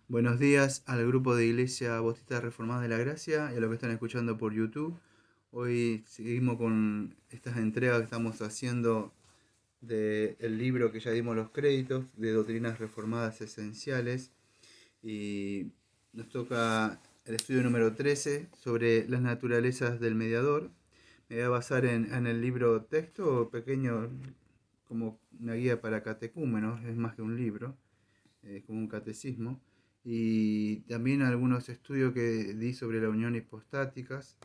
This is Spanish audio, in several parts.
Buenos días al grupo de Iglesia Bautista Reformada de la Gracia y a los que están escuchando por YouTube. Hoy seguimos con estas entregas que estamos haciendo del libro que ya dimos los créditos de Doctrinas Reformadas Esenciales y nos toca el estudio número 13 sobre las naturalezas del mediador. Me voy a basar en el libro texto pequeño como una guía para catecúmenos, es más que un libro, como un catecismo, y también algunos estudios que di sobre la unión hipostáticas.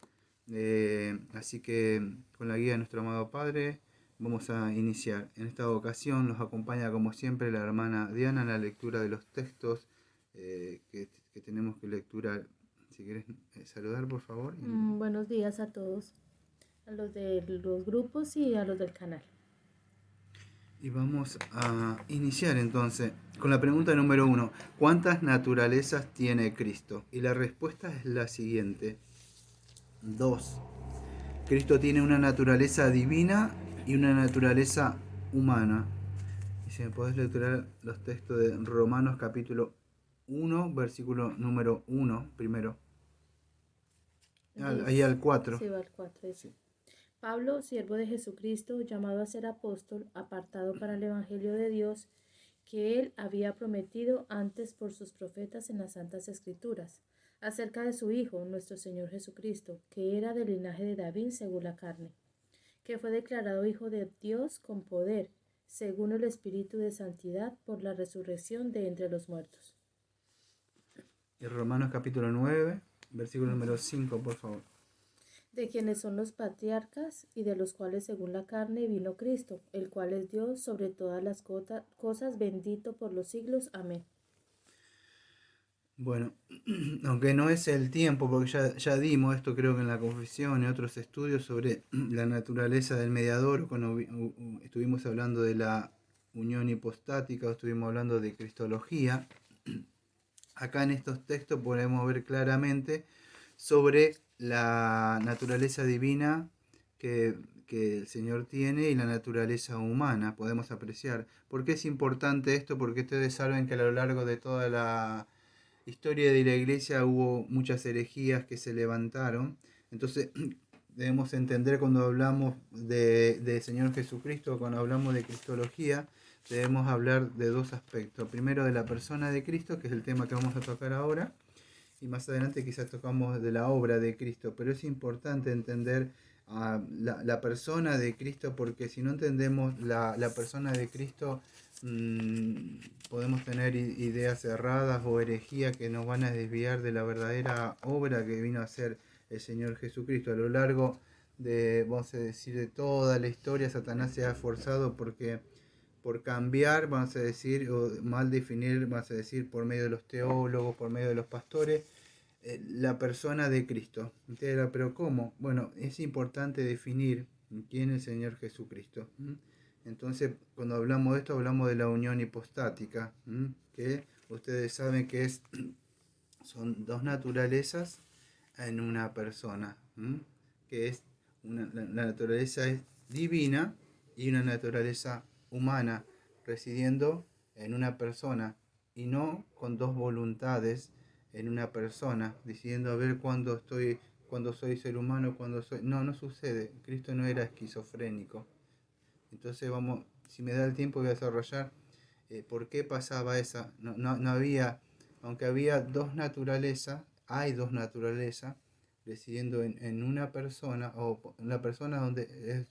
Así que con la guía de nuestro amado Padre vamos a iniciar. En esta ocasión nos acompaña como siempre la hermana Diana en la lectura de los textos que tenemos que lecturar. Si quieres saludar, por favor. Buenos días a todos, a los de los grupos y a los del canal. Y vamos a iniciar entonces con la pregunta número 1. ¿Cuántas naturalezas tiene Cristo? Y la respuesta es la siguiente. 2. Cristo tiene una naturaleza divina y una naturaleza humana. Y si me podés lecturar los textos de Romanos capítulo 1, versículo número 1, primero. Ahí al 4. Sí, va al 4. Sí. Pablo, siervo de Jesucristo, llamado a ser apóstol, apartado para el Evangelio de Dios, que él había prometido antes por sus profetas en las Santas Escrituras, acerca de su Hijo, nuestro Señor Jesucristo, que era del linaje de David según la carne, que fue declarado Hijo de Dios con poder, según el Espíritu de Santidad, por la resurrección de entre los muertos. Y Romanos capítulo 9, versículo número 5, por favor. De quienes son los patriarcas y de los cuales según la carne vino Cristo, el cual es Dios sobre todas las cosas, bendito por los siglos. Amén. Bueno, aunque no es el tiempo, porque ya dimos esto creo que en la confesión y otros estudios sobre la naturaleza del mediador, cuando estuvimos hablando de la unión hipostática, o estuvimos hablando de cristología, acá en estos textos podemos ver claramente sobre la naturaleza divina que el Señor tiene y la naturaleza humana, podemos apreciar. ¿Por qué es importante esto? Porque ustedes saben que a lo largo de toda la historia de la iglesia hubo muchas herejías que se levantaron. Entonces debemos entender cuando hablamos de Señor Jesucristo, cuando hablamos de cristología, debemos hablar de dos aspectos. Primero de la persona de Cristo, que es el tema que vamos a tocar ahora, y más adelante quizás tocamos de la obra de Cristo, pero es importante entender la persona de Cristo, porque si no entendemos la persona de Cristo, podemos tener ideas erradas o herejías que nos van a desviar de la verdadera obra que vino a hacer el Señor Jesucristo. A lo largo de, vamos a decir, de toda la historia, Satanás se ha esforzado por cambiar, vamos a decir, o mal definir, vamos a decir, por medio de los teólogos, por medio de los pastores, la persona de Cristo. Pero ¿cómo? Bueno, es importante definir quién es el Señor Jesucristo. Entonces, cuando hablamos de esto, hablamos de la unión hipostática, que ustedes saben que son dos naturalezas en una persona, que es la naturaleza es divina y una naturaleza humana residiendo en una persona, y no con dos voluntades en una persona, decidiendo a ver cuándo soy ser humano, cuándo soy... No sucede. Cristo no era esquizofrénico. Entonces vamos, si me da el tiempo voy a desarrollar por qué pasaba esa. No había, aunque había dos naturalezas, hay dos naturalezas residiendo en una persona, o en la persona donde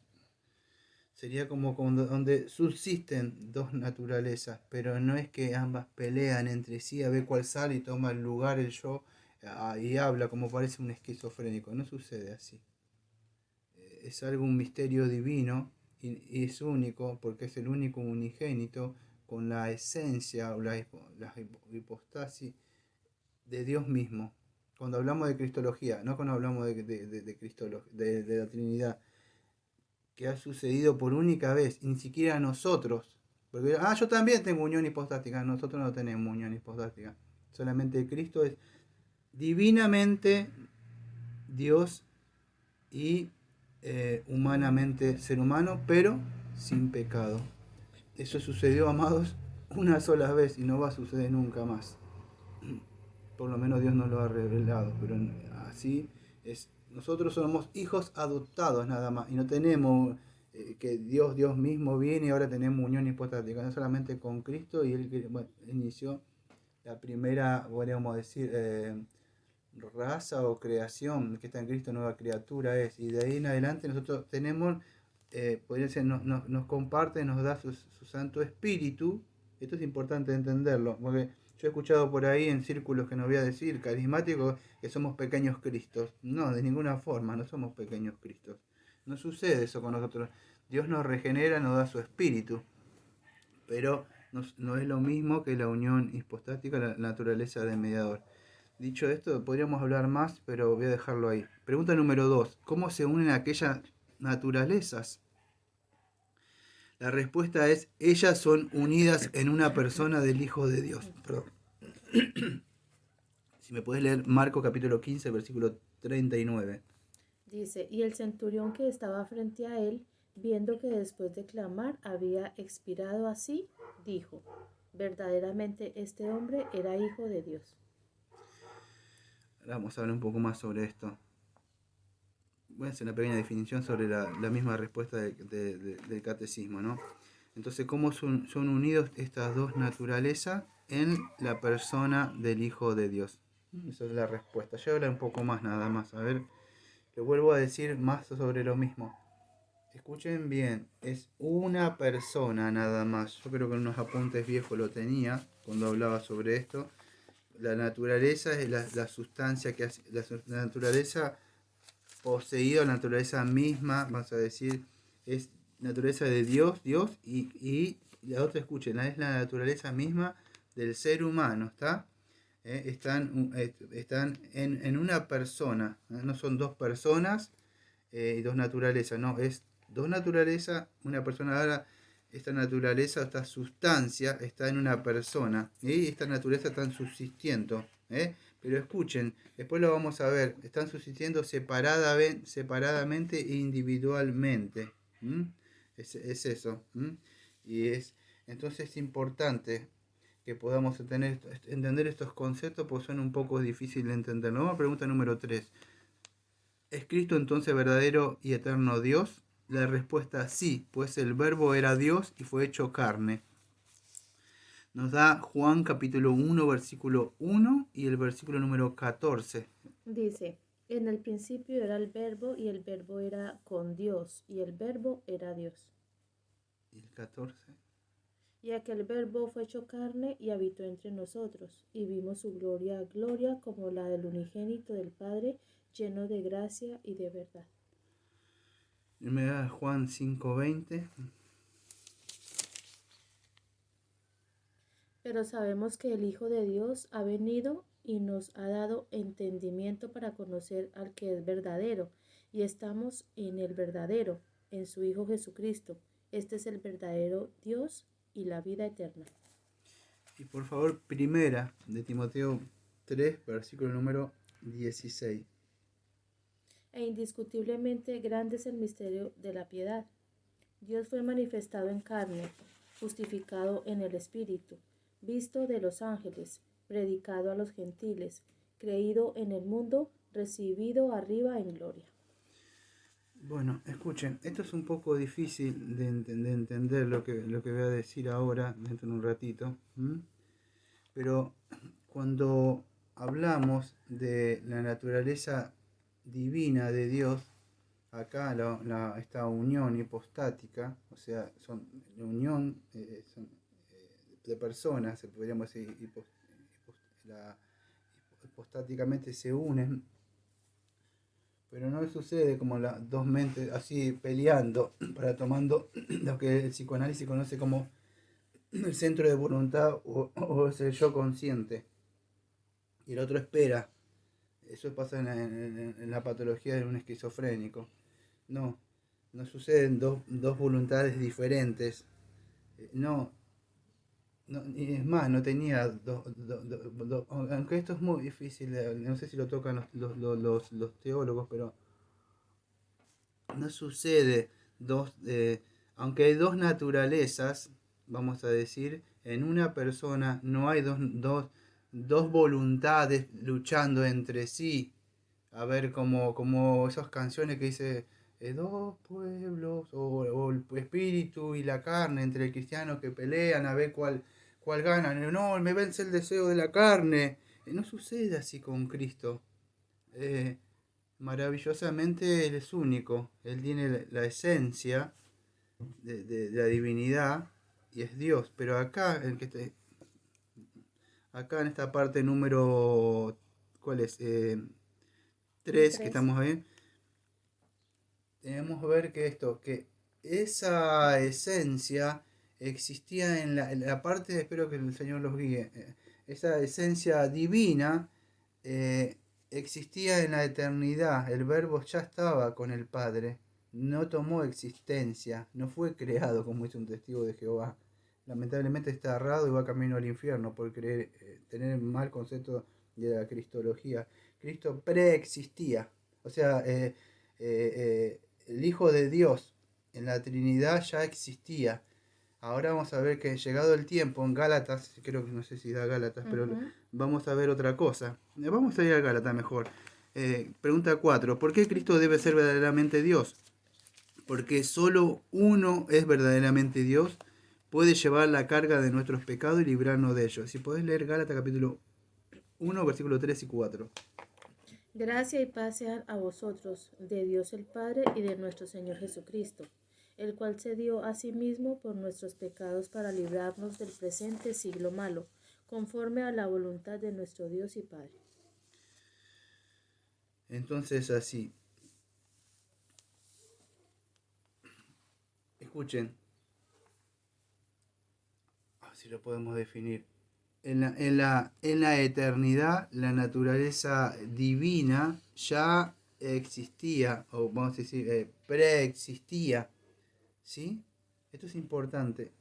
sería como donde subsisten dos naturalezas, pero no es que ambas pelean entre sí a ver cuál sale y toma el lugar el yo y habla como parece un esquizofrénico. No sucede así. Es algo, un misterio divino y es único porque es el único unigénito con la esencia o la hipostasis de Dios mismo. Cuando hablamos de cristología, no cuando hablamos de la Trinidad, que ha sucedido por única vez, y ni siquiera nosotros, porque yo también tengo unión hipostática, nosotros no tenemos unión hipostática, solamente Cristo es divinamente Dios y humanamente ser humano, pero sin pecado. Eso sucedió, amados, una sola vez y no va a suceder nunca más. por lo menos Dios nos lo ha revelado, pero así es. Nosotros somos hijos adoptados nada más y no tenemos que Dios mismo viene y ahora tenemos unión hipostática, no solamente con Cristo y Él inició la primera, podríamos decir, raza o creación que está en Cristo, nueva criatura es, y de ahí en adelante nosotros tenemos, podría ser, nos comparte, nos da su Santo Espíritu. Esto es importante entenderlo, porque yo he escuchado por ahí en círculos que no voy a decir, carismáticos, que somos pequeños Cristos. No, de ninguna forma, no somos pequeños Cristos. No sucede eso con nosotros. Dios nos regenera, nos da su Espíritu, pero no es lo mismo que la unión hipostática, la naturaleza del mediador. Dicho esto, podríamos hablar más, pero voy a dejarlo ahí. Pregunta número 2. ¿Cómo se unen aquellas naturalezas? La respuesta es, ellas son unidas en una persona del Hijo de Dios. Perdón. Si me puedes leer Marcos capítulo 15, versículo 39. Dice, y el centurión que estaba frente a él, viendo que después de clamar había expirado así, dijo, verdaderamente este hombre era hijo de Dios. Ahora vamos a hablar un poco más sobre esto. Voy a hacer una pequeña definición sobre la misma respuesta del catecismo, ¿no? Entonces, ¿cómo son unidos estas dos naturalezas en la persona del Hijo de Dios? Esa es la respuesta. Ya habla un poco más nada más. A ver, le vuelvo a decir más sobre lo mismo. Escuchen bien, es una persona nada más. Yo creo que en unos apuntes viejos lo tenía cuando hablaba sobre esto. La naturaleza es la sustancia que hace, la naturaleza poseída, la naturaleza misma, vamos a decir, es naturaleza de Dios, y la otra, escuchen, es la naturaleza misma del ser humano, ¿está? Están en una persona, no son dos personas y dos naturalezas, no, es dos naturalezas, una persona. Ahora, esta naturaleza, esta sustancia está en una persona y esta naturaleza está subsistiendo, pero escuchen, después lo vamos a ver, están subsistiendo separadamente e individualmente. Es eso. Y entonces es importante que podamos entender estos conceptos, porque son un poco difíciles de entender. Vamos a pregunta número 3. ¿Es Cristo entonces verdadero y eterno Dios? La respuesta sí, pues el Verbo era Dios y fue hecho carne. Nos da Juan capítulo 1, versículo 1 y el versículo número 14. Dice, en el principio era el Verbo y el Verbo era con Dios y el Verbo era Dios. ¿Y el 14? Y aquel Verbo fue hecho carne y habitó entre nosotros, y vimos su gloria, gloria como la del unigénito del Padre, lleno de gracia y de verdad. Me da Juan 5:20. Pero sabemos que el Hijo de Dios ha venido y nos ha dado entendimiento para conocer al que es verdadero, y estamos en el verdadero, en su Hijo Jesucristo. Este es el verdadero Dios y la vida eterna. Y por favor, primera de Timoteo 3, versículo número 16. E indiscutiblemente grande es el misterio de la piedad. Dios fue manifestado en carne, justificado en el Espíritu, visto de los ángeles, predicado a los gentiles, creído en el mundo, recibido arriba en gloria. Bueno, escuchen, esto es un poco difícil de entender lo que voy a decir ahora, dentro de un ratito. Pero cuando hablamos de la naturaleza divina de Dios, acá esta unión hipostática, o sea, son la unión de personas, podríamos decir, hipostáticamente se unen, pero no sucede como las dos mentes así peleando, para tomando lo que el psicoanálisis conoce como el centro de voluntad o es el yo consciente, y el otro espera. Eso pasa en la patología de un esquizofrénico. No suceden dos voluntades diferentes. No, y es más, no tenía aunque esto es muy difícil, no sé si lo tocan los teólogos, pero no sucede aunque hay dos naturalezas, vamos a decir, en una persona no hay dos voluntades luchando entre sí. A ver, como esas canciones que dice dos pueblos, o el espíritu y la carne entre el cristiano que pelean a ver cuál gana. No, me vence el deseo de la carne. No sucede así con Cristo. Eh, Maravillosamente Él es único. Él tiene la esencia de la divinidad y es Dios. Pero acá, acá en esta parte número, ¿cuál es? 3 que Tres. estamos ahí, tenemos que ver que esa esencia existía en la parte, espero que el Señor los guíe, esa esencia divina eh, existía en la eternidad, el verbo ya estaba con el Padre, no tomó existencia, no fue creado como dice un testigo de Jehová. Lamentablemente está errado y va camino al infierno por creer, tener mal concepto de la cristología. Cristo preexistía, o sea, el Hijo de Dios en la Trinidad ya existía. Ahora vamos a ver que llegado el tiempo en Gálatas, creo que no sé si da Gálatas, pero Ujú. vamos a ver otra cosa. Vamos a ir a Gálatas mejor. Pregunta 4. ¿Por qué Cristo debe ser verdaderamente Dios? Porque solo uno es verdaderamente Dios, puede llevar la carga de nuestros pecados y librarnos de ellos. Si podés leer Gálatas capítulo 1, versículo 3 y 4. Gracia y paz sean a vosotros, de Dios el Padre y de nuestro Señor Jesucristo, el cual se dio a sí mismo por nuestros pecados para librarnos del presente siglo malo, conforme a la voluntad de nuestro Dios y Padre. Entonces así, escuchen, si lo podemos definir. En la eternidad, la naturaleza divina ya existía, o vamos a decir, preexistía. ¿Sí? Esto es importante.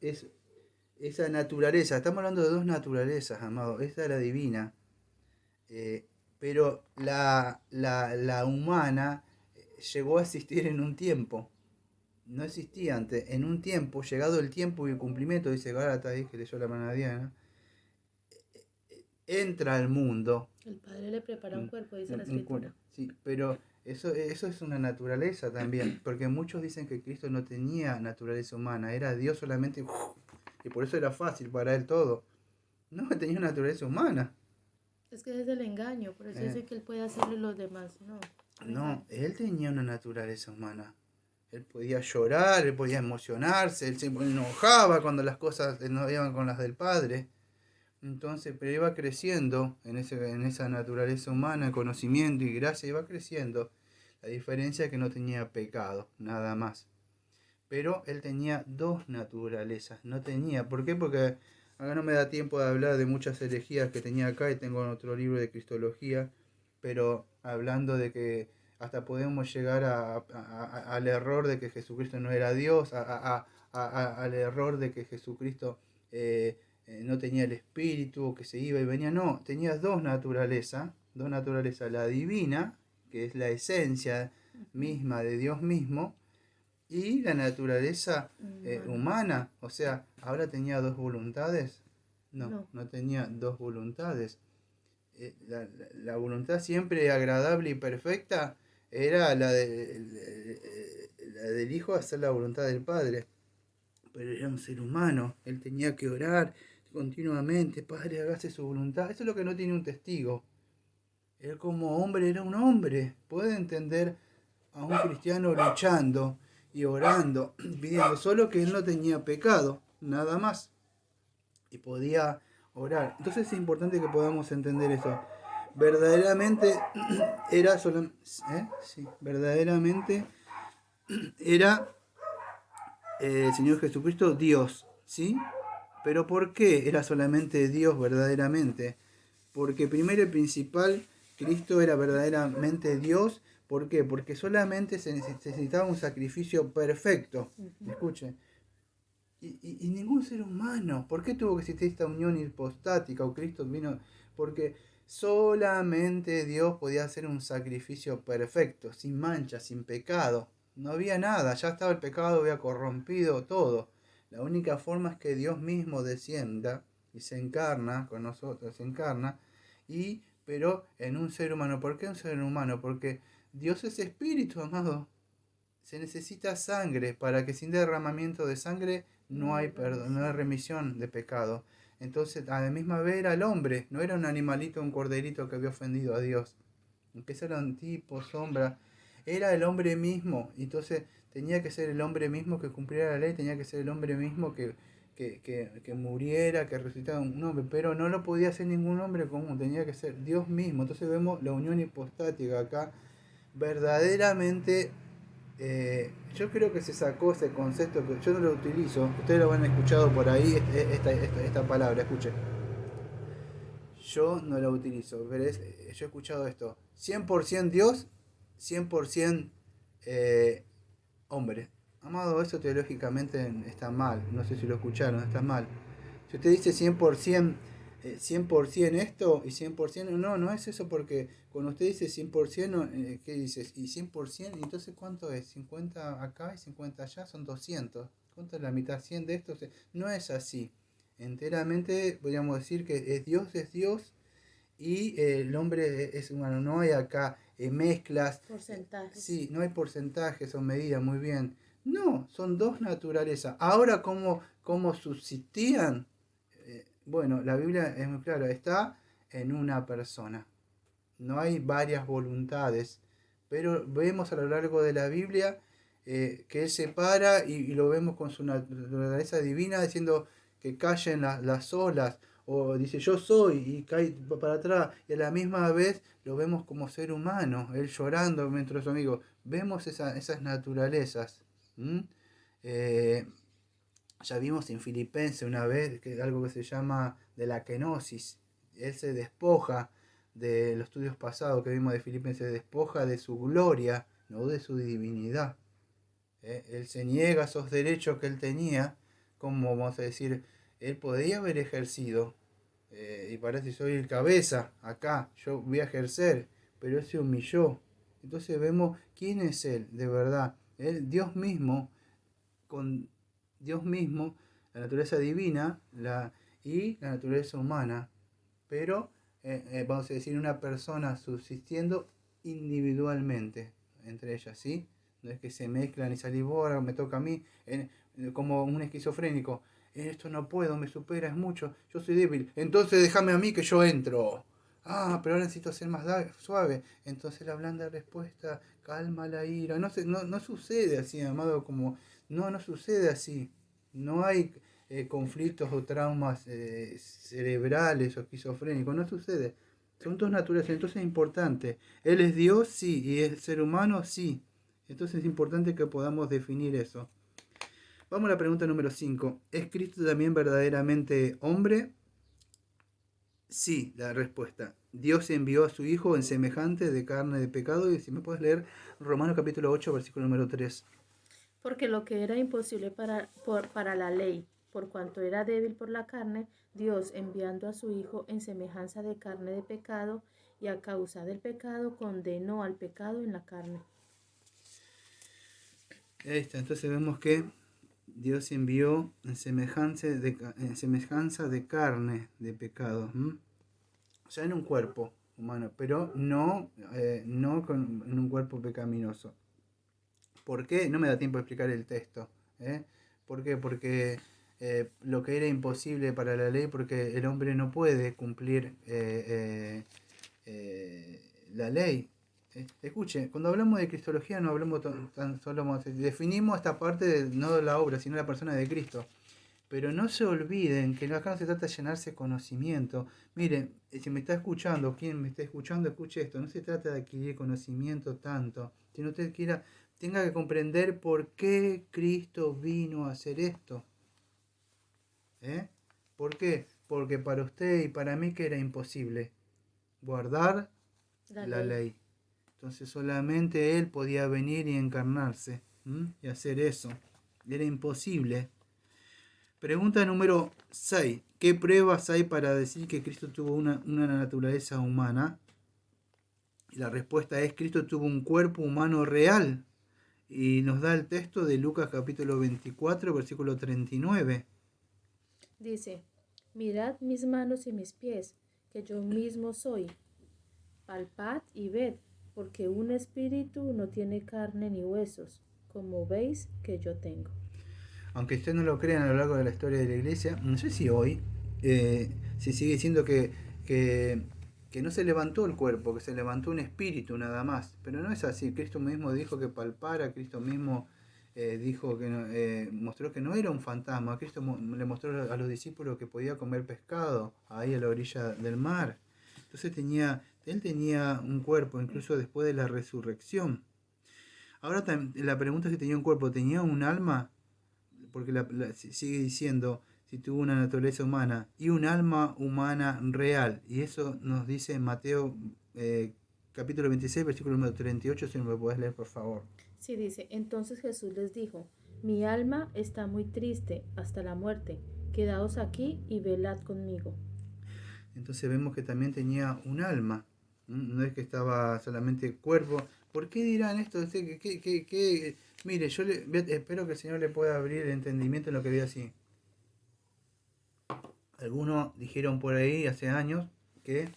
Esa naturaleza, estamos hablando de dos naturalezas, amado. Esta es la divina. eh, pero la humana llegó a existir en un tiempo. No existía antes. En un tiempo, llegado el tiempo y el cumplimiento, dice Gálatas, que leyó la hermana Diana, entra al mundo. El Padre le prepara un cuerpo, dice la Un Escritura. sí, pero eso es una naturaleza también, porque muchos dicen que Cristo no tenía naturaleza humana, era Dios solamente, y por eso era fácil para él todo. No, tenía una naturaleza humana. Es que es el engaño, por eso Eh, dicen que él puede hacerle los demás. No, un no, engaño. él tenía una naturaleza humana. Él podía llorar, él podía emocionarse, él se enojaba cuando las cosas no iban con las del Padre. Entonces, pero iba creciendo en esa naturaleza humana, conocimiento y gracia, iba creciendo. La diferencia es que no tenía pecado, nada más. Pero él tenía dos naturalezas, no tenía. ¿Por qué? Porque acá no me da tiempo de hablar de muchas herejías que tenía acá y tengo en otro libro de Cristología, pero hablando de que hasta podemos llegar al error de que Jesucristo no era Dios, al error de que Jesucristo no tenía el espíritu, que se iba y venía. No, tenía dos naturalezas, la divina, que es la esencia misma de Dios mismo, y la naturaleza Humana. humana. O sea, ahora tenía dos voluntades. No, No. no tenía dos voluntades. La voluntad siempre agradable y perfecta era la del Hijo, hacer la voluntad del Padre. Pero era un ser humano, él tenía que orar continuamente, Padre, hágase su voluntad. Eso es lo que no tiene un testigo. Él como hombre era un hombre. Puede entender a un cristiano luchando y orando, pidiendo, solo que él no tenía pecado, nada más. Y podía orar. Entonces es importante que podamos entender eso. Verdaderamente era solo, sí, verdaderamente era el Señor Jesucristo Dios, ¿sí? Pero ¿por qué era solamente Dios verdaderamente? Porque primero y principal, Cristo era verdaderamente Dios. ¿Por qué? Porque solamente se necesitaba un sacrificio perfecto. Ujú. Escuchen. Y ningún ser humano. ¿Por qué tuvo que existir esta unión hipostática? O Cristo vino. Porque solamente Dios podía hacer un sacrificio perfecto, sin mancha, sin pecado. No había nada, ya estaba el pecado, había corrompido todo. La única forma es que Dios mismo descienda y se encarna con nosotros, se encarna, pero en un ser humano. ¿Por qué un ser humano? Porque Dios es espíritu, amado. Se necesita sangre para que sin derramamiento de sangre no hay perdón, no hay remisión de pecado. Entonces, a la misma vez era el hombre, no era un animalito, un corderito que había ofendido a Dios. Aunque era un tipo, sombra, era el hombre mismo. Entonces, tenía que ser el hombre mismo que cumpliera la ley, tenía que ser el hombre mismo que muriera, que resucitara un hombre, pero no lo podía hacer ningún hombre común, tenía que ser Dios mismo. Entonces vemos la unión hipostática acá, verdaderamente. Yo creo que se sacó ese concepto, que yo no lo utilizo, ustedes lo han escuchado por ahí, esta palabra, escuchen. Yo no lo utilizo, pero yo he escuchado esto, 100% Dios, 100% hombre. Amado, eso teológicamente está mal, no sé si lo escucharon, está mal. Si usted dice 100%, 100% esto y 100%, no es eso, porque cuando usted dice 100%, ¿qué dices? Y 100%, entonces ¿cuánto es? 50 acá y 50 allá, son 200. ¿Cuánto es la mitad? 100 de esto. No es así. Enteramente podríamos decir que es Dios y el hombre es humano. No hay acá mezclas. Porcentajes. Sí, no hay porcentajes o medidas, muy bien. No, son dos naturalezas. Ahora, ¿cómo subsistían? Bueno, la Biblia es muy clara, está en una persona. No hay varias voluntades, pero vemos a lo largo de la Biblia que Él se para y lo vemos con su naturaleza divina diciendo que callen las olas, o dice yo soy y cae para atrás, y a la misma vez lo vemos como ser humano, Él llorando mientras su amigo. Vemos esas naturalezas. Eh, ya vimos en Filipenses una vez que algo que se llama de la kenosis. Él se despoja de los estudios pasados que vimos de Filipenses, se despoja de su gloria, no de su divinidad. Él se niega a esos derechos que él tenía, como vamos a decir, él podía haber ejercido. Y parece soy el cabeza, acá, yo voy a ejercer, pero él se humilló. Entonces vemos quién es él, de verdad. Él, Dios mismo, con Dios mismo, la naturaleza divina y la naturaleza humana, pero vamos a decir una persona subsistiendo individualmente entre ellas, ¿sí? No es que se mezclan y salís vos, ahora me toca a mí, como un esquizofrénico. Esto no puedo, me supera, es mucho, yo soy débil, entonces déjame a mí que yo entro. Ah, pero ahora necesito ser más suave. Entonces la blanda respuesta calma la ira. No sucede así, amado, como no sucede así. No hay conflictos o traumas cerebrales o esquizofrénicos. No sucede. Son dos naturales. Entonces es importante. Él es Dios, sí. Y es ser humano, sí. Entonces es importante que podamos definir eso. Vamos a la pregunta número 5. ¿Es Cristo también verdaderamente hombre? Sí, la respuesta. Dios envió a su Hijo en semejante de carne de pecado. Y si me puedes leer Romanos capítulo 8, versículo número 3. Porque lo que era imposible para la ley, por cuanto era débil por la carne, Dios, enviando a su Hijo en semejanza de carne de pecado, y a causa del pecado condenó al pecado en la carne. Ahí está, entonces vemos que Dios envió en semejanza de carne de pecado. O sea, en un cuerpo humano, pero no en un cuerpo pecaminoso. ¿Por qué? No me da tiempo de explicar el texto. ¿Por qué? Porque lo que era imposible para la ley, porque el hombre no puede cumplir la ley. Escuche, cuando hablamos de cristología no hablamos tan solo, definimos esta parte no de la obra, sino la persona de Cristo. Pero no se olviden que acá no se trata de llenarse conocimiento. Miren, si me está escuchando, quien me está escuchando, escuche esto. No se trata de adquirir conocimiento tanto, sino usted tenga que comprender por qué Cristo vino a hacer esto. ¿Por qué? Porque para usted y para mí que era imposible guardar la ley. Entonces solamente Él podía venir y encarnarse y hacer eso. Era imposible. Pregunta número 6. ¿Qué pruebas hay para decir que Cristo tuvo una naturaleza humana? Y la respuesta es: Cristo tuvo un cuerpo humano real. Y nos da el texto de Lucas capítulo 24, versículo 39. Dice: mirad mis manos y mis pies, que yo mismo soy. Palpad y ved, porque un espíritu no tiene carne ni huesos, como veis que yo tengo. Aunque ustedes no lo crean, a lo largo de la historia de la iglesia, no sé si hoy se sigue diciendo que, que no se levantó el cuerpo, que se levantó un espíritu nada más. Pero no es así. Cristo mismo dijo que palpara, Cristo mismo dijo que mostró que no era un fantasma. Cristo le mostró a los discípulos que podía comer pescado ahí a la orilla del mar. Entonces él tenía un cuerpo incluso después de la resurrección. Ahora la pregunta es si tenía un cuerpo, ¿tenía un alma? Porque sigue diciendo si tuvo una naturaleza humana y un alma humana real. Y eso nos dice en Mateo capítulo 26, versículo número 38, si me lo puedes leer, por favor. Sí, dice, entonces Jesús les dijo, mi alma está muy triste hasta la muerte, quedaos aquí y velad conmigo. Entonces vemos que también tenía un alma. No es que estaba solamente cuerpo. ¿Por qué dirán esto? Mire, espero que el Señor le pueda abrir el entendimiento en lo que ve así. Algunos dijeron por ahí hace años que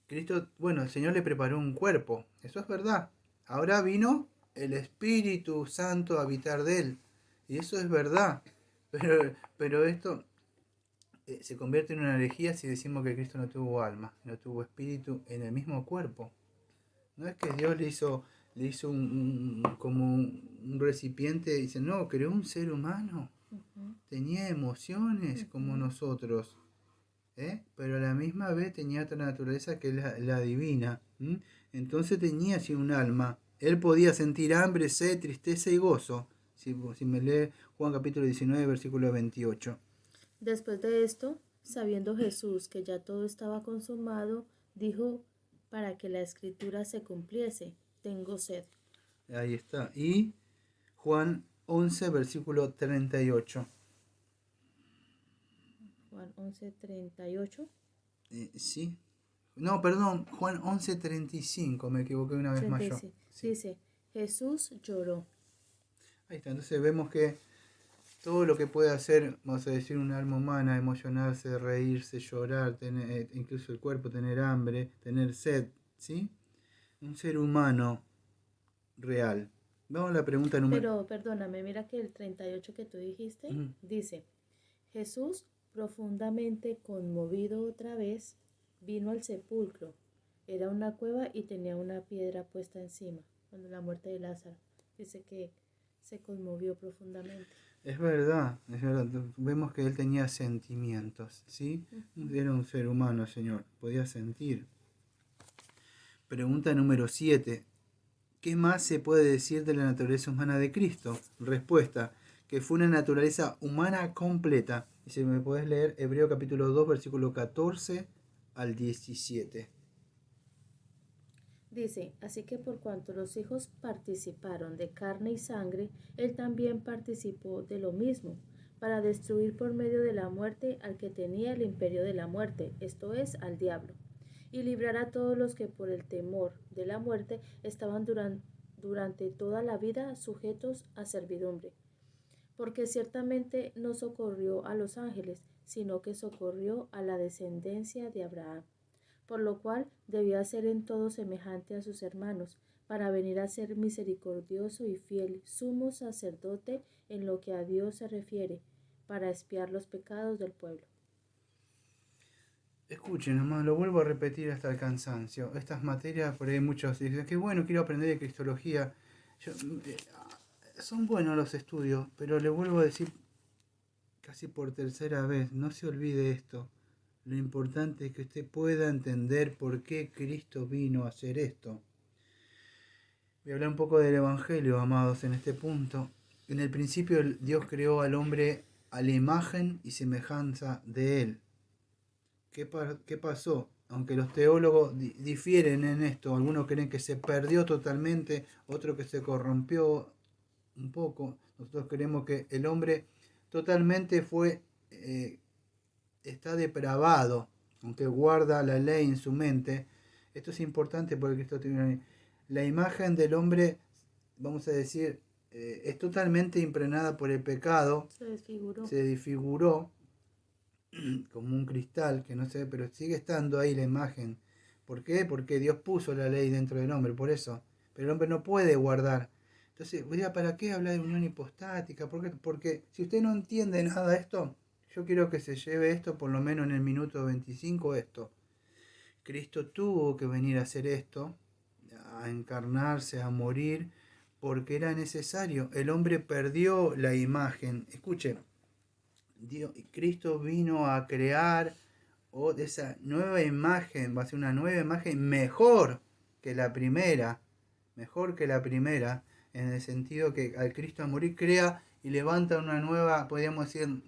Cristo, bueno, el Señor le preparó un cuerpo. Eso es verdad. Ahora vino el Espíritu Santo a habitar de él. Y eso es verdad. Pero esto se convierte en una herejía si decimos que Cristo no tuvo alma, no tuvo espíritu en el mismo cuerpo. No es que Dios le hizo como un recipiente y dice, no, creó un ser humano. Tenía emociones como nosotros. Pero a la misma vez tenía otra naturaleza que es la divina. Entonces tenía así un alma. Él podía sentir hambre, sed, tristeza y gozo. Si me lee Juan capítulo 19, versículo 28. Después de esto, sabiendo Jesús que ya todo estaba consumado, dijo, para que la escritura se cumpliese, tengo sed. Ahí está. Y Juan 11, versículo 38. Juan 11:38. Sí. No, perdón, Juan 11, 35. Me equivoqué una vez más yo. 36. Sí. Dice, Jesús lloró. Ahí está. Entonces vemos que todo lo que puede hacer, vamos a decir, un alma humana, emocionarse, reírse, llorar, tener, incluso el cuerpo, tener hambre, tener sed, ¿sí? Un ser humano real. Vamos a la pregunta número... Pero perdóname, mira que el 38 que tú dijiste dice, Jesús, profundamente conmovido otra vez, vino al sepulcro. Era una cueva y tenía una piedra puesta encima. Cuando la muerte de Lázaro, dice que se conmovió profundamente. Es verdad, es verdad. Vemos que él tenía sentimientos, ¿sí? Era un ser humano, Señor, podía sentir. Pregunta número 7. ¿Qué más se puede decir de la naturaleza humana de Cristo? Respuesta, que fue una naturaleza humana completa. Y si me puedes leer Hebreo capítulo 2, versículo 14 al 17. Dice, así que por cuanto los hijos participaron de carne y sangre, él también participó de lo mismo, para destruir por medio de la muerte al que tenía el imperio de la muerte, esto es, al diablo, y librar a todos los que por el temor de la muerte estaban durante toda la vida sujetos a servidumbre. Porque ciertamente no socorrió a los ángeles, sino que socorrió a la descendencia de Abraham, por lo cual debía ser en todo semejante a sus hermanos, para venir a ser misericordioso y fiel sumo sacerdote en lo que a Dios se refiere, para expiar los pecados del pueblo. Escuchen nomás, lo vuelvo a repetir hasta el cansancio. Estas materias, por ahí muchos dicen que bueno, quiero aprender de cristología. Son buenos los estudios, pero le vuelvo a decir casi por tercera vez, no se olvide esto. Lo importante es que usted pueda entender por qué Cristo vino a hacer esto. Voy a hablar un poco del Evangelio, amados, en este punto. En el principio Dios creó al hombre a la imagen y semejanza de él. ¿Qué pasó? Aunque los teólogos difieren en esto, algunos creen que se perdió totalmente, otros que se corrompió un poco. Nosotros creemos que el hombre totalmente está depravado, aunque guarda la ley en su mente. Esto es importante porque Cristo tiene la imagen del hombre, vamos a decir, es totalmente impregnada por el pecado, Se desfiguró. se desfiguró. como un cristal, que no sé, pero sigue estando ahí la imagen. ¿Por qué? Porque Dios puso la ley dentro del hombre, por eso. Pero el hombre no puede guardar. Entonces, ¿para qué hablar de unión hipostática? ¿Por qué? Porque si usted no entiende nada de esto, yo quiero que se lleve esto, por lo menos en el minuto 25 esto. Cristo tuvo que venir a hacer esto, a encarnarse, a morir, porque era necesario. El hombre perdió la imagen. Escuche, Cristo vino a crear esa nueva imagen, va a ser una nueva imagen mejor que la primera, en el sentido que al Cristo al morir crea y levanta una nueva, podríamos decir,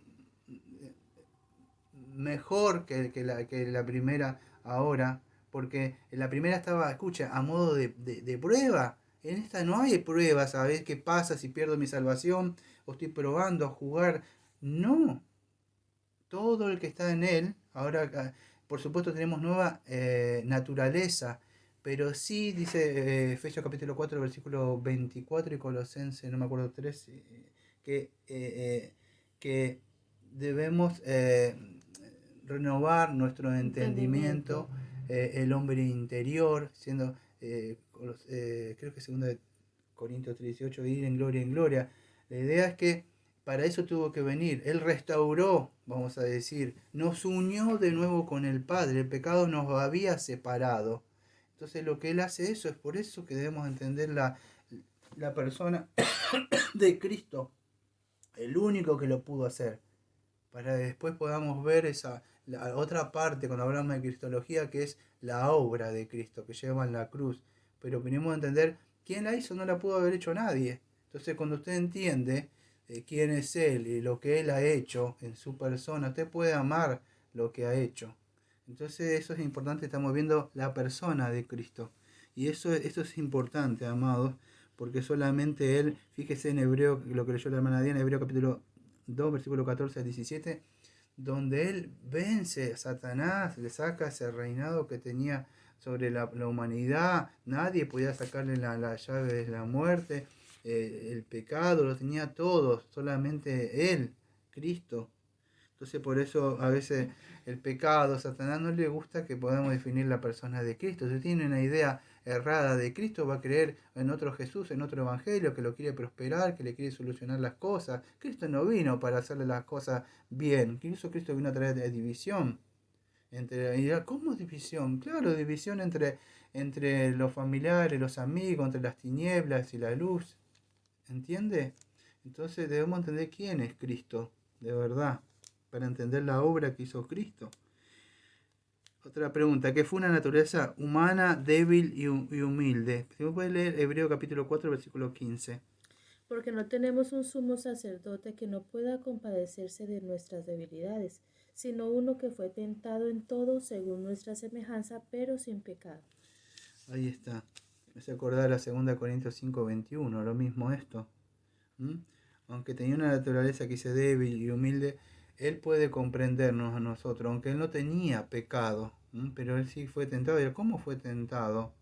mejor que la primera ahora, porque en la primera estaba, escucha, a modo de prueba. En esta no hay pruebas, a ver qué pasa si pierdo mi salvación o estoy probando a jugar. No, todo el que está en él, ahora por supuesto tenemos nueva naturaleza, pero sí dice Efesios capítulo 4 versículo 24 y Colosenses, no me acuerdo 3, que, que debemos renovar nuestro entendimiento, el hombre interior, siendo, creo que segunda de Corintios 3:18, ir en gloria en gloria. La idea es que para eso tuvo que venir. Él restauró, vamos a decir, nos unió de nuevo con el Padre. El pecado nos había separado. Entonces lo que Él hace eso, es por eso que debemos entender la persona de Cristo, el único que lo pudo hacer, para que después podamos ver la otra parte cuando hablamos de cristología, que es la obra de Cristo que lleva en la cruz. Pero venimos a entender quién la hizo, no la pudo haber hecho nadie. Entonces cuando usted entiende quién es Él y lo que Él ha hecho en su persona, usted puede amar lo que ha hecho. Entonces eso es importante, estamos viendo la persona de Cristo. Y eso es importante, amados, porque solamente Él, fíjese en Hebreo, lo que leyó la hermana Diana, Hebreo capítulo 2, versículo 14 al 17, donde Él vence a Satanás, le saca ese reinado que tenía sobre la humanidad. Nadie podía sacarle la llave de la muerte, el pecado, lo tenía todo, solamente Él, Cristo. Entonces por eso a veces el pecado, Satanás no le gusta que podamos definir la persona de Cristo. Si tiene una idea errada de Cristo, va a creer en otro Jesús, en otro evangelio, que lo quiere prosperar, que le quiere solucionar las cosas. Cristo no vino para hacerle las cosas bien. Incluso Cristo vino a traer división. ¿Cómo división? Claro, división entre los familiares, los amigos, entre las tinieblas y la luz. ¿Entiende? Entonces debemos entender quién es Cristo, de verdad, para entender la obra que hizo Cristo. Otra pregunta, ¿qué fue una naturaleza humana, débil y humilde? Si me puede leer Hebreo capítulo 4, versículo 15. Porque no tenemos un sumo sacerdote que no pueda compadecerse de nuestras debilidades, sino uno que fue tentado en todo según nuestra semejanza, pero sin pecado. Ahí está. Me hace acordar a 2 Corintios 5, 21, lo mismo esto. Aunque tenía una naturaleza que dice débil y humilde, Él puede comprendernos a nosotros, aunque Él no tenía pecado, pero Él sí fue tentado. ¿Y cómo fue tentado?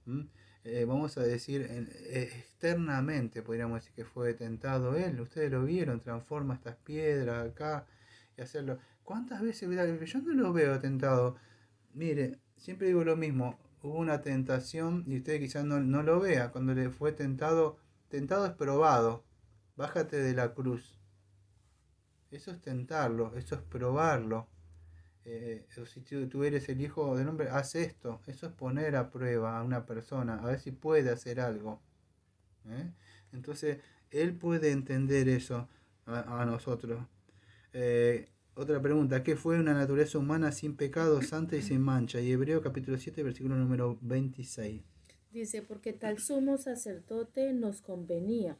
Vamos a decir, externamente podríamos decir que fue tentado Él. Ustedes lo vieron, transforma estas piedras acá y hacerlo. ¿Cuántas veces? Yo no lo veo tentado. Mire, siempre digo lo mismo, hubo una tentación y usted quizás no lo vea. Cuando le fue tentado es probado. Bájate de la cruz. Eso es tentarlo, eso es probarlo. Si tú eres el hijo del hombre, haz esto. Eso es poner a prueba a una persona, a ver si puede hacer algo. ¿eh? Entonces, Él puede entender eso a nosotros. Otra pregunta, ¿qué fue una naturaleza humana sin pecado, santa y sin mancha? Y Hebreo capítulo 7, versículo número 26. Dice, porque tal sumo sacerdote nos convenía,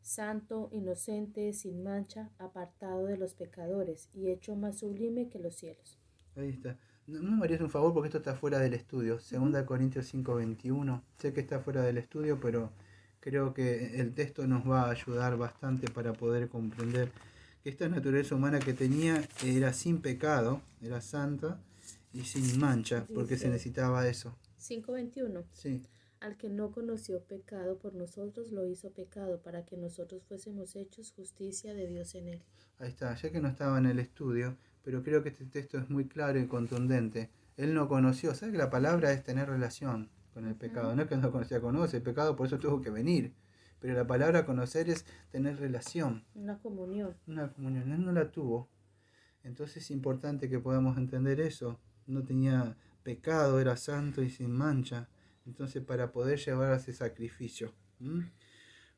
santo, inocente, sin mancha, apartado de los pecadores y hecho más sublime que los cielos. Ahí está. No me harías un favor porque esto está fuera del estudio. Segunda Corintios 5:21. Sé que está fuera del estudio, pero creo que el texto nos va a ayudar bastante para poder comprender que esta naturaleza humana que tenía era sin pecado, era santa y sin mancha, porque se necesitaba eso. 5:21. Sí. Al que no conoció pecado por nosotros lo hizo pecado para que nosotros fuésemos hechos justicia de Dios en él. Ahí está, ya que no estaba en el estudio, pero creo que este texto es muy claro y contundente. Él no conoció, ¿sabes que la palabra es tener relación con el pecado? No es que no conocía, conoce el pecado, por eso tuvo que venir. Pero la palabra conocer es tener relación. Una comunión. Una comunión, él no la tuvo. Entonces es importante que podamos entender eso. No tenía pecado, era santo y sin mancha. Entonces para poder llevar a ese sacrificio.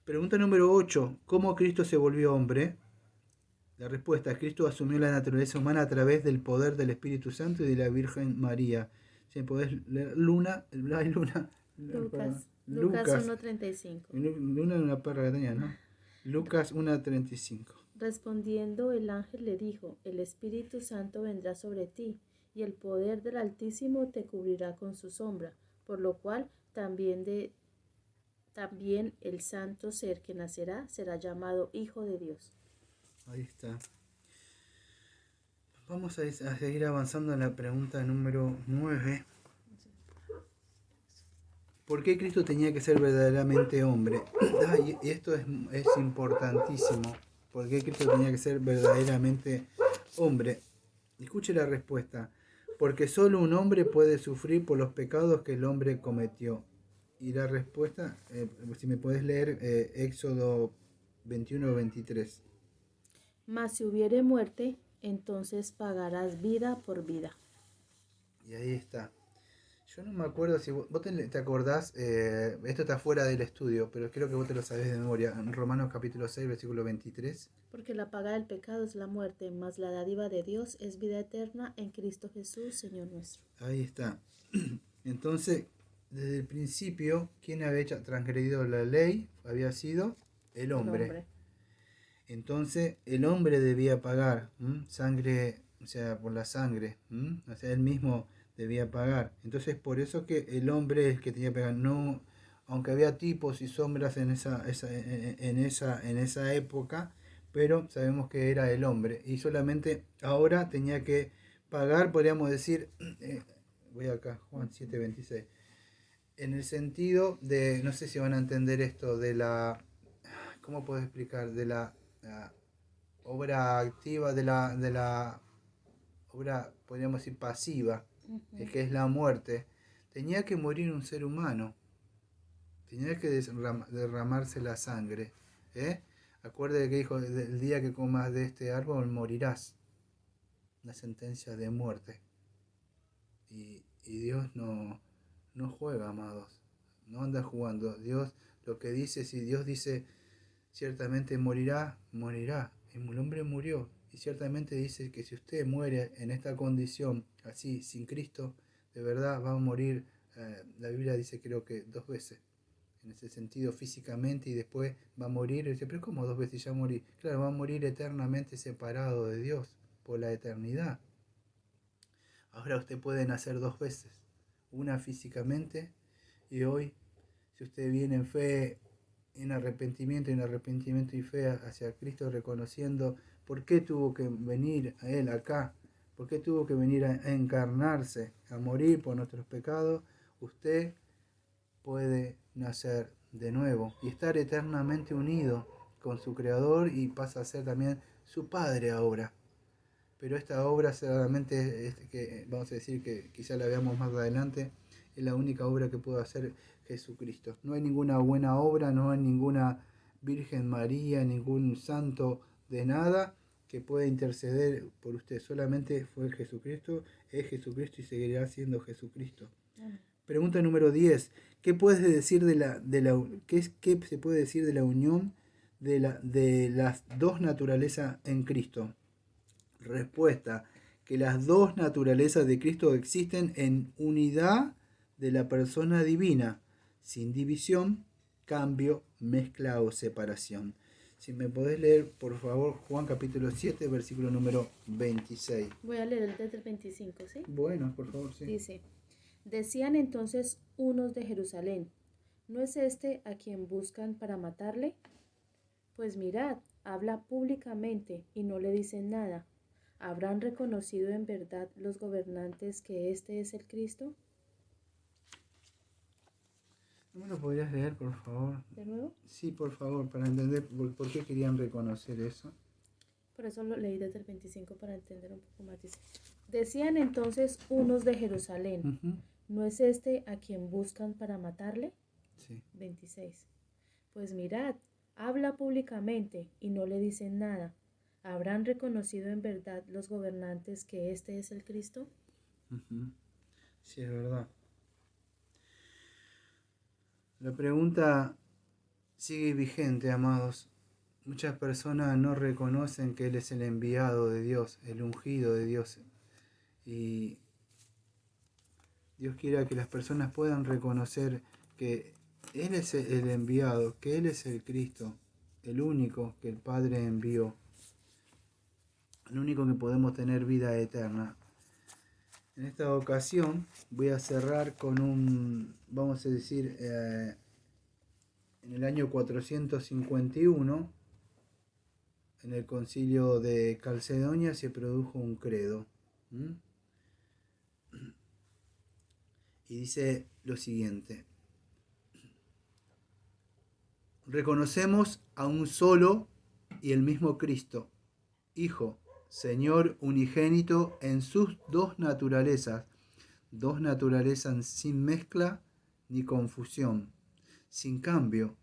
Pregunta número 8. ¿Cómo Cristo se volvió hombre? La respuesta: Cristo asumió la naturaleza humana a través del poder del Espíritu Santo y de la Virgen María. Si podés leer Lucas Lucas. 1:35. Luna es una perra que tenía, ¿no? Lucas 1:35. Respondiendo el ángel le dijo, el Espíritu Santo vendrá sobre ti, y el poder del Altísimo te cubrirá con su sombra, por lo cual también el santo ser que nacerá será llamado Hijo de Dios. Ahí está. Vamos a seguir avanzando en la pregunta número 9. ¿Por qué Cristo tenía que ser verdaderamente hombre? Y esto es importantísimo. ¿Por qué Cristo tenía que ser verdaderamente hombre? Escuche la respuesta. Porque solo un hombre puede sufrir por los pecados que el hombre cometió. Y la respuesta, si me puedes leer, Éxodo 21-23. Mas si hubiere muerte, entonces pagarás vida por vida. Y ahí está. Yo no me acuerdo si vos te acordás, esto está fuera del estudio, pero creo que vos te lo sabés de memoria, en Romanos capítulo 6, versículo 23. Porque la paga del pecado es la muerte, mas la dádiva de Dios es vida eterna en Cristo Jesús, Señor nuestro. Ahí está. Entonces, desde el principio, ¿quién había transgredido la ley? Había sido el hombre. Entonces, el hombre debía pagar sangre, o sea, por la sangre, o sea, él mismo debía pagar. Entonces, por eso que el hombre es el que tenía que pagar. No, aunque había tipos y sombras en esa época, pero sabemos que era el hombre. Y solamente ahora tenía que pagar, podríamos decir, voy acá, Juan 7:26. En el sentido de, no sé si van a entender esto, de la, ¿cómo puedo explicar? De la obra activa, de la obra, podríamos decir, pasiva, que es la muerte. Tenía que morir un ser humano, tenía que derramarse la sangre. Acuérdate que dijo, el día que comas de este árbol morirás. Una sentencia de muerte. Y Dios no juega, amados. No anda jugando. Dios lo que dice, si Dios dice ciertamente morirá, morirá. El hombre murió. Y ciertamente dice que si usted muere en esta condición, así, sin Cristo, de verdad va a morir. La Biblia dice creo que 2 veces. En ese sentido físicamente, y después va a morir. Y dice, pero ¿cómo 2 veces ya morí? Claro, va a morir eternamente separado de Dios por la eternidad. Ahora usted puede nacer 2 veces. Una físicamente, y hoy, si usted viene en fe, en arrepentimiento y fe hacia Cristo, reconociendo por qué tuvo que venir a Él acá, por qué tuvo que venir a encarnarse, a morir por nuestros pecados, usted puede nacer de nuevo y estar eternamente unido con su Creador, y pasa a ser también su Padre ahora. Pero esta obra solamente, que vamos a decir que quizá la veamos más adelante, es la única obra que puede hacer Jesucristo. No hay ninguna buena obra, no hay ninguna Virgen María, ningún santo de nada que pueda interceder por usted. Solamente fue Jesucristo, es Jesucristo y seguirá siendo Jesucristo. Pregunta número 10. ¿Qué puedes decir qué se puede decir de la unión de las dos naturalezas en Cristo? Respuesta: que las dos naturalezas de Cristo existen en unidad de la persona divina, sin división, cambio, mezcla o separación. Si me podés leer, por favor, Juan capítulo 7, versículo número 26. Voy a leer desde el 25, ¿sí? Bueno, por favor, sí. Dice, decían entonces unos de Jerusalén, ¿no es este a quien buscan para matarle? Pues mirad, habla públicamente y no le dicen nada. ¿Habrán reconocido en verdad los gobernantes que este es el Cristo? ¿No me lo podrías leer, por favor? ¿De nuevo? Sí, por favor, para entender por qué querían reconocer eso. Por eso lo leí desde el 25 para entender un poco más. Dice, decían entonces unos de Jerusalén, Ujú. ¿no es este a quien buscan para matarle? Sí. 26. Pues mirad, habla públicamente y no le dicen nada. ¿Habrán reconocido en verdad los gobernantes que este es el Cristo? Ujú. Sí, es verdad. La pregunta sigue vigente, amados. Muchas personas no reconocen que Él es el enviado de Dios, el ungido de Dios. Y Dios quiera que las personas puedan reconocer que Él es el enviado, que Él es el Cristo, el único que el Padre envió, el único que podemos tener vida eterna. En esta ocasión voy a cerrar con vamos a decir, en el año 451, en el concilio de Calcedonia se produjo un credo. ¿Mm? Y dice lo siguiente: reconocemos a un solo y el mismo Cristo, Hijo, Señor unigénito en sus dos naturalezas sin mezcla ni confusión, sin cambio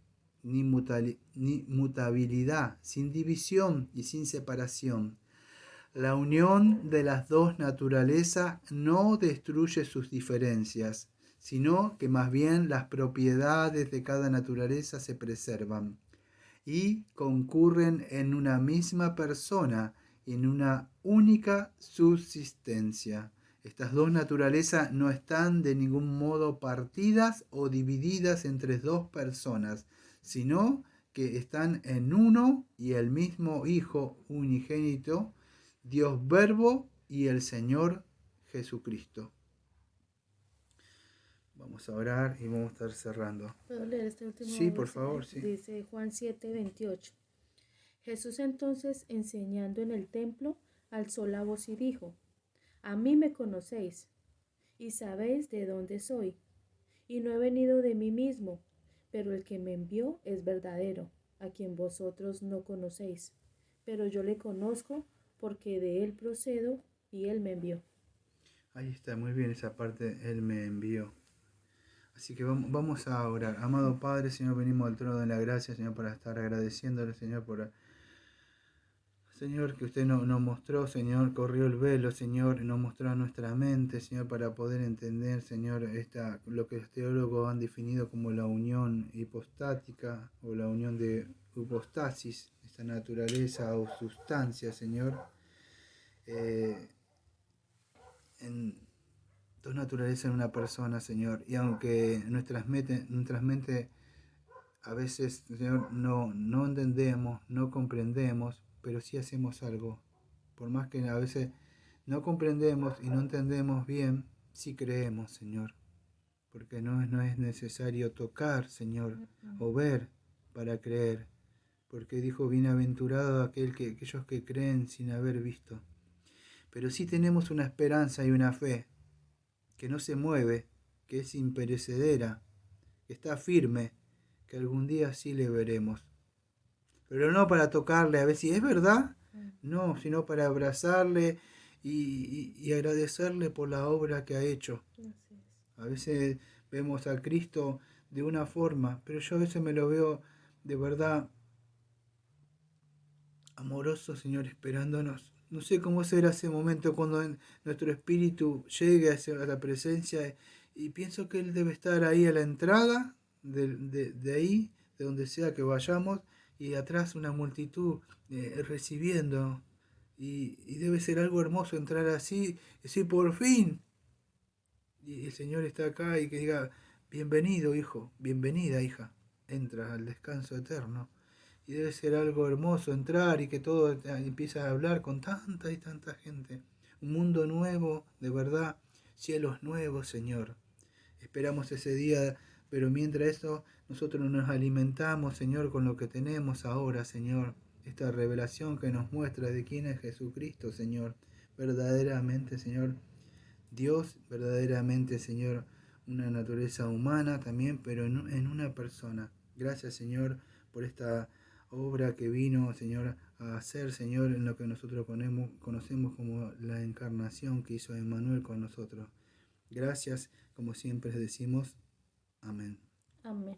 ni mutabilidad, sin división y sin separación. La unión de las dos naturalezas no destruye sus diferencias, sino que más bien las propiedades de cada naturaleza se preservan y concurren en una misma persona, en una única subsistencia. Estas dos naturalezas no están de ningún modo partidas o divididas entre dos personas, sino que están en uno y el mismo Hijo unigénito, Dios Verbo y el Señor Jesucristo. Vamos a orar y vamos a estar cerrando. ¿Puedo leer este último Sí, por versículo? favor, sí. Dice Juan 7:28. Jesús entonces, enseñando en el templo, alzó la voz y dijo, a mí me conocéis, y sabéis de dónde soy, y no he venido de mí mismo, pero el que me envió es verdadero, a quien vosotros no conocéis, pero yo le conozco porque de él procedo y él me envió. Ahí está, muy bien esa parte, Él me envió. Así que vamos a orar. Amado Padre, Señor, venimos al trono de la gracia, Señor, para estar agradeciéndole, Señor, Señor, que usted nos mostró, Señor, corrió el velo, Señor, nos mostró a nuestra mente, Señor, para poder entender, Señor, lo que los teólogos han definido como la unión hipostática o la unión de hipostasis, esta naturaleza o sustancia, Señor, en dos naturalezas en una persona, Señor. Y aunque nuestras mentes a veces, Señor, no entendemos, no comprendemos, pero sí hacemos algo. Por más que a veces no comprendemos y no entendemos bien, sí creemos, Señor. Porque no es necesario tocar, Señor, o ver para creer. Porque dijo, bienaventurado aquellos que creen sin haber visto. Pero sí tenemos una esperanza y una fe que no se mueve, que es imperecedera, que está firme, que algún día sí le veremos. Pero no para tocarle a ver si es verdad, no, sino para abrazarle y agradecerle por la obra que ha hecho. A veces vemos a Cristo de una forma, pero yo a veces me lo veo de verdad amoroso, Señor, esperándonos. No sé cómo será ese momento cuando nuestro espíritu llegue a la presencia y pienso que Él debe estar ahí a la entrada de ahí, de donde sea que vayamos, y atrás una multitud recibiendo. Y debe ser algo hermoso entrar así y decir, por fin. Y el Señor está acá y que diga, bienvenido hijo, bienvenida hija, entra al descanso eterno. Y debe ser algo hermoso entrar y que todo empieza a hablar con tanta y tanta gente. Un mundo nuevo, de verdad, cielos nuevos, Señor. Esperamos ese día, pero mientras eso, nosotros nos alimentamos, Señor, con lo que tenemos ahora, Señor. Esta revelación que nos muestra de quién es Jesucristo, Señor. Verdaderamente, Señor, Dios, verdaderamente, Señor, una naturaleza humana también, pero en una persona. Gracias, Señor, por esta obra que vino, Señor, a hacer, Señor, en lo que nosotros conocemos como la encarnación que hizo Emmanuel con nosotros. Gracias, como siempre decimos. Amén. Amén.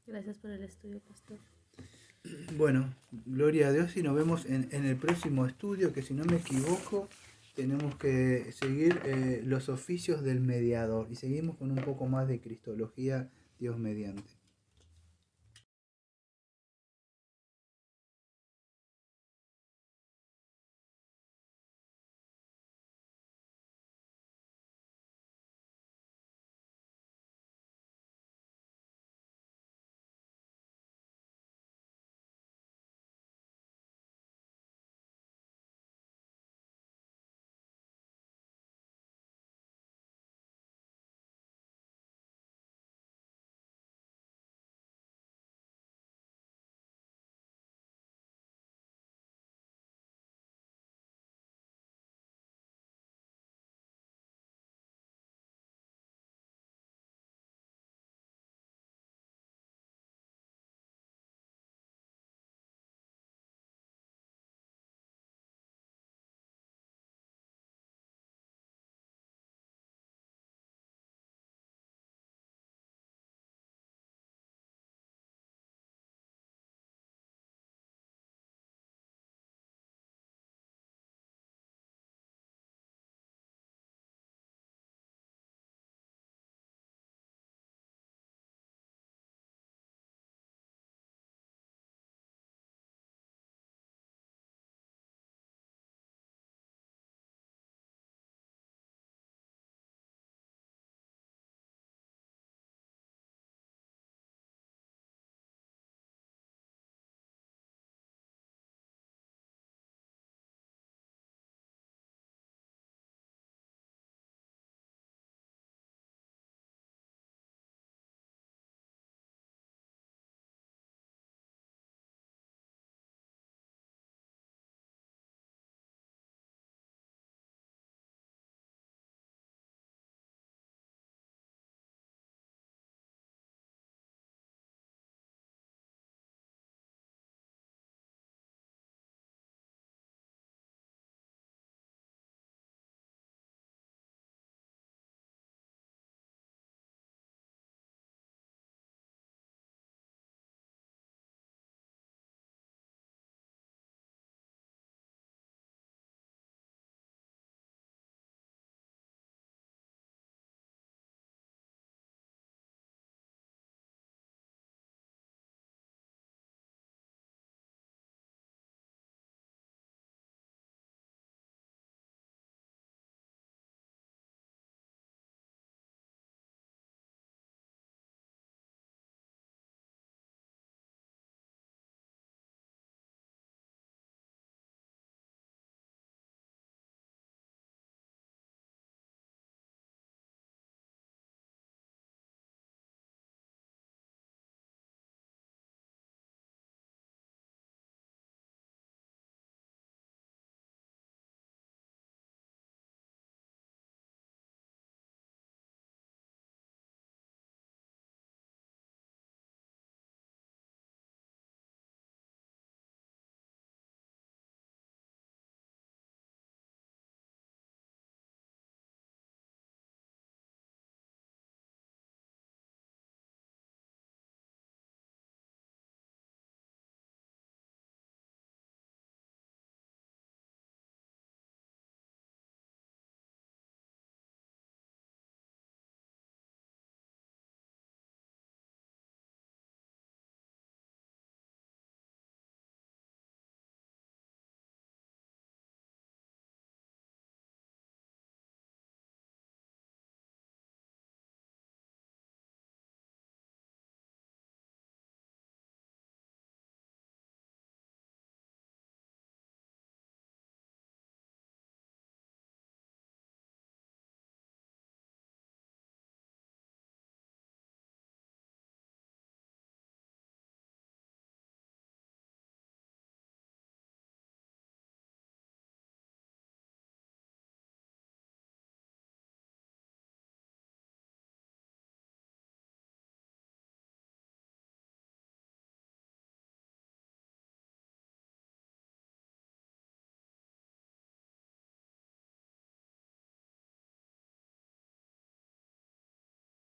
Gracias por el estudio, pastor. Bueno, gloria a Dios y nos vemos en el próximo estudio, que si no me equivoco, tenemos que seguir los oficios del mediador y seguimos con un poco más de Cristología, Dios mediante.